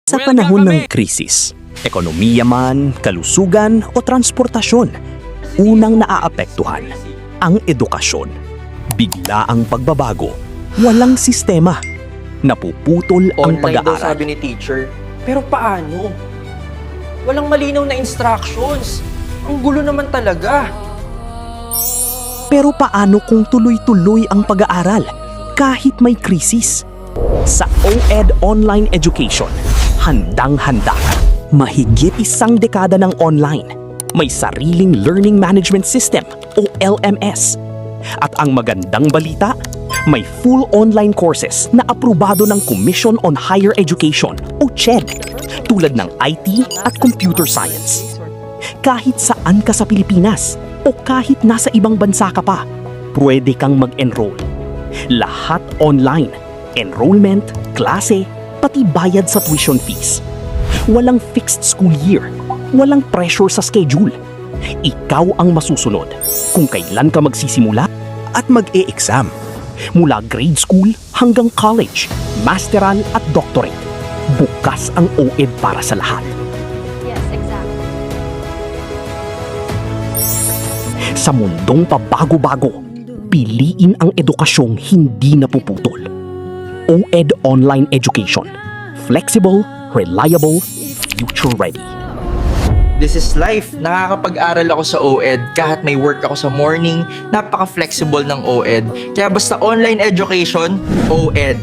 Sa panahon ng krisis, ekonomiya man, kalusugan o transportasyon, unang naaapektuhan ang edukasyon. Bigla ang pagbabago, walang sistema, napuputol ang Online daw pag-aaral. sabi ni teacher. Pero paano? Walang malinaw na instructions. Ang gulo naman talaga. Pero paano kung tuloy-tuloy ang pag-aaral kahit may krisis? Sa OED Online Education, handang-handa ka. Mahigit isang dekada ng online. May sariling Learning Management System o LMS. At ang magandang balita, may full online courses na aprobado ng Commission on Higher Education o CHED tulad ng IT at Computer Science. Kahit saan ka sa Pilipinas o kahit nasa ibang bansa ka pa, pwede kang mag-enroll. Lahat online, enrollment, klase, pati bayad sa tuition fees. Walang fixed school year, walang pressure sa schedule. Ikaw ang masusunod kung kailan ka magsisimula at mag-e-exam. Mula grade school hanggang college, masteral at doctorate. Bukas ang OED para sa lahat. Yes, exactly. Sa mundong pabago-bago, piliin ang edukasyong hindi napuputol. OED Online Education. Flexible, reliable, future-ready. This is life. Nakakapag-aral ako sa OED kahit may work ako sa morning. Napaka-flexible ng OED. Kaya basta online education, OED.